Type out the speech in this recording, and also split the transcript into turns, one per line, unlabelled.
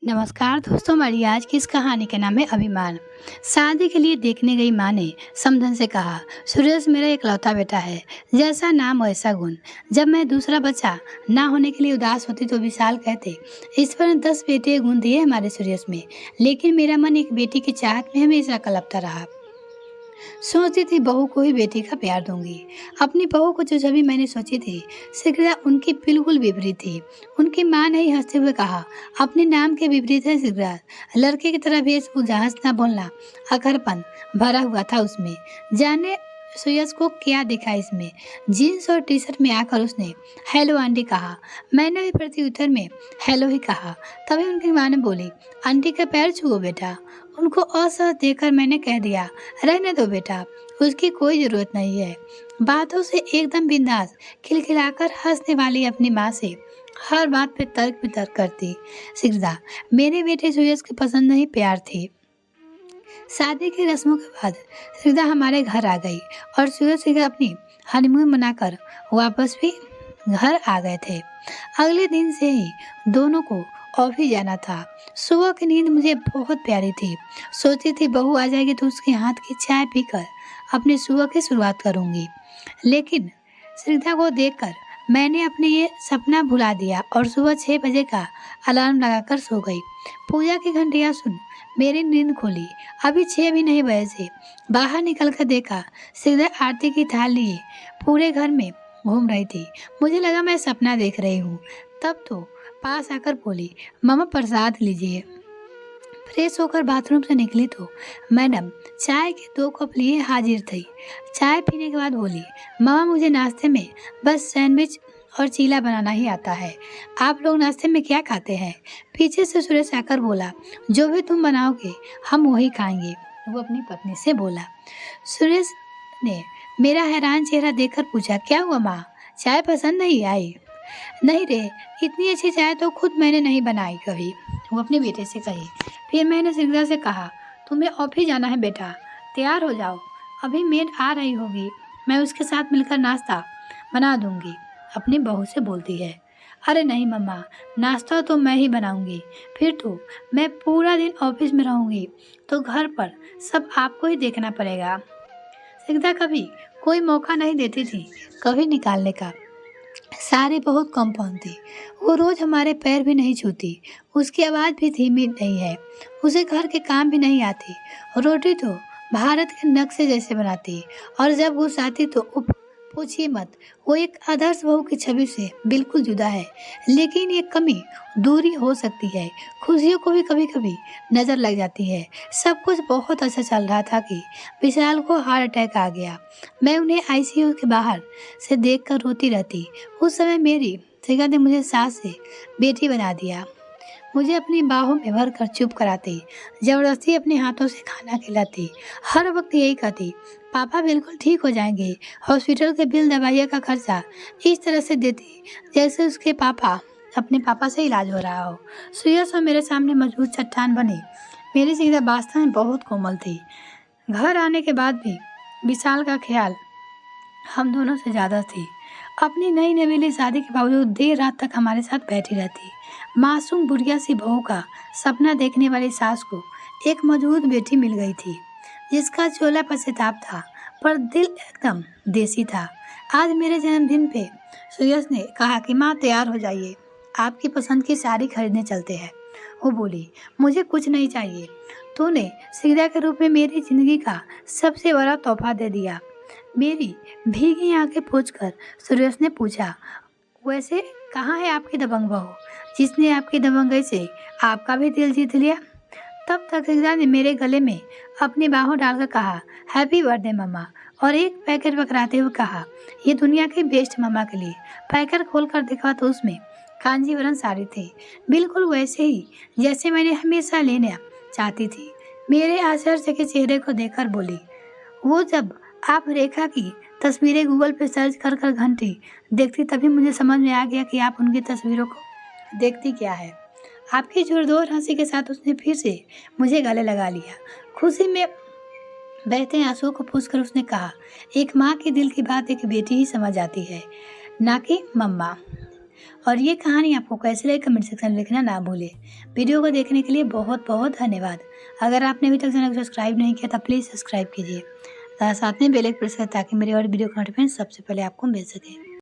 नमस्कार दोस्तों, हमारी आज की इस कहानी का नाम है अभिमान। शादी के लिए देखने गई माँ ने समधन से कहा, सुरेश मेरा इकलौता बेटा है, जैसा नाम वैसा गुण। जब मैं दूसरा बच्चा ना होने के लिए उदास होती तो विशाल कहते, ईश्वर ने 10 बेटे गुण दिए हमारे सुरेश में, लेकिन मेरा मन एक बेटी की चाहत में हमेशा कलपता रहा। सोचती थी बहू को ही बेटी का प्यार दूंगी। अपनी बहू को जो छवि मैंने सोची थी, सिगरा उनकी बिल्कुल विपरीत थी। उनकी माँ ने ही हंसते हुए कहा, अपने नाम के विपरीत है सिगरा। लड़के की तरह वेशभूषा, हंसना बोलना, अकड़पन भरा हुआ था उसमें। जाने सुयश को क्या दिखा इसमें। जीन्स और टी शर्ट में आकर उसने हेलो आंटी कहा। मैंने भी प्रत्युत्तर में हेलो ही कहा। तभी उनकी माँ ने बोली, आंटी का पैर छुओ बेटा। उनको असहज देखकर मैंने कह दिया, रहने दो बेटा, उसकी कोई जरूरत नहीं है। बातों से एकदम बिंदास, खिलखिलाकर हंसने वाली अपनी माँ से हर बात पे तर्क वितर्क करती सिगदा मेरे बेटे सुयश की पसंद नहीं, प्यार थी। शादी की रस्मों के बाद सिगदा हमारे घर आ गई और सुयश अपनी हनीमून मनाकर वापस भी घर आ गए थे। अगले दिन से ही दोनों को ऑफिस जाना था। सुबह की नींद मुझे बहुत प्यारी थी। सोचती थी बहू आ जाएगी तो उसके हाथ की चाय पीकर अपनी सुबह की शुरुआत करूंगी। लेकिन श्रद्धा को देखकर मैंने अपने ये सपना भुला दिया और सुबह 6 बजे का अलार्म लगाकर सो गई। पूजा की घंटियां सुन मेरी नींद खुली। अभी 6 भी नहीं बजे थे। बाहर निकल कर देखा श्रद्धा आरती की थाल लिए पूरे घर में घूम रही थी। मुझे लगा मैं सपना देख रही हूँ। तब तो पास आकर बोली, मामा प्रसाद लीजिए। फ्रेश होकर बाथरूम से निकली तो मैडम चाय के 2 कप लिए हाजिर थी। चाय पीने के बाद बोली, मामा मुझे नाश्ते में बस सैंडविच और चीला बनाना ही आता है। आप लोग नाश्ते में क्या खाते हैं? पीछे से सुरेश आकर बोला, जो भी तुम बनाओगे हम वही खाएंगे। वो अपनी पत्नी से बोला। सुरेश ने मेरा हैरान चेहरा देखकर पूछा, क्या हुआ माँ, चाय पसंद नहीं आई? नहीं रे, इतनी अच्छी चाय तो खुद मैंने नहीं बनाई कभी, वो अपने बेटे से कही। फिर मैंने सिगदा से कहा, तुम्हें ऑफिस जाना है बेटा, तैयार हो जाओ, अभी मेड आ रही होगी, मैं उसके साथ मिलकर नाश्ता बना दूंगी। अपनी बहू से बोलती है, अरे नहीं मम्मा, नाश्ता तो मैं ही बनाऊंगी, फिर तो मैं पूरा दिन ऑफिस में रहूंगी तो घर पर सब आपको ही देखना पड़ेगा। सिगदा कभी कोई मौका नहीं देती थी कभी निकालने का। सारी बहुत कम पहुँचती। वो रोज हमारे पैर भी नहीं छूती। उसकी आवाज़ भी धीमी नहीं है। उसे घर के काम भी नहीं आती। रोटी तो भारत के नक्शे जैसे बनाती और जब गुस्सा आती तो उफ, पूछिए मत। वो एक आदर्श बहू की छवि से बिल्कुल जुदा है। लेकिन ये कमी दूरी हो सकती है। खुशियों को भी कभी कभी नज़र लग जाती है। सब कुछ बहुत अच्छा चल रहा था कि विशाल को हार्ट अटैक आ गया। मैं उन्हें आईसीयू के बाहर से देखकर रोती रहती। उस समय मेरी सिगा ने मुझे सास से बेटी बना दिया। मुझे अपनी बाहों में भर कर चुप कराती, जबरदस्ती अपने हाथों से खाना खिलाती। हर वक्त यही कहती, पापा बिल्कुल ठीक हो जाएंगे। हॉस्पिटल के बिल, दवाइयों का खर्चा इस तरह से देती जैसे उसके पापा अपने पापा से इलाज हो रहा हो। सुयश और मेरे सामने मजबूत चट्टान बनी। मेरी सीधा वास्तव में बहुत कोमल थी। घर आने के बाद भी विशाल का ख्याल हम दोनों से ज़्यादा थी। अपनी नई नवेली शादी के बावजूद देर रात तक हमारे साथ बैठी रहती। मासूम बुढ़िया सी बहू का सपना देखने वाली सास को एक मजबूत बेटी मिल गई थी, जिसका चोला पछताप था पर दिल एकदम देसी था। आज मेरे जन्मदिन पे सुयश ने कहा कि माँ तैयार हो जाइए, आपकी पसंद की साड़ी खरीदने चलते हैं। वो बोली, मुझे कुछ नहीं चाहिए, तूने सिगदा के रूप में मेरी जिंदगी का सबसे बड़ा तोहफा दे दिया। मेरी भीगी आंखें पोंछकर सुरेश ने पूछा, वैसे कहाँ है आपकी दबंग बहू, जिसने आपकी दबंगई से आपका भी दिल जीत लिया? तब तक सिगदा ने मेरे गले में अपनी बाहों डालकर कहा, हैप्पी बर्थडे मम्मा, और एक पैकेट पकड़ाते हुए कहा, ये दुनिया की बेस्ट मम्मा के लिए। पैकेट खोलकर देखा तो उसमें कांजीवरम साड़ी थी, बिल्कुल वैसे ही जैसे मैंने हमेशा लेना चाहती थी। मेरे आश्चर्य के चेहरे को देखकर बोली, वो जब आप रेखा की तस्वीरें गूगल पे सर्च कर कर घंटी देखती तभी मुझे समझ में आ गया कि आप उनकी तस्वीरों को देखती क्या है। आपकी जोरदार हंसी के साथ उसने फिर से मुझे गले लगा लिया। खुशी में बहते आंसुओं को पूछकर उसने कहा, एक माँ के दिल की बात एक बेटी ही समझ आती है, ना कि मम्मा। और ये कहानी आपको कैसी लगी कमेंट सेक्शन में लिखना ना भूलें। वीडियो को देखने के लिए बहुत बहुत धन्यवाद। अगर आपने अभी तक चैनल को सब्सक्राइब नहीं किया तो प्लीज़ सब्सक्राइब कीजिए, साथ में बेल आइकन प्रेस करें ताकि मेरे और वीडियो का नोटिफिकेशन सबसे पहले आपको मिल सके।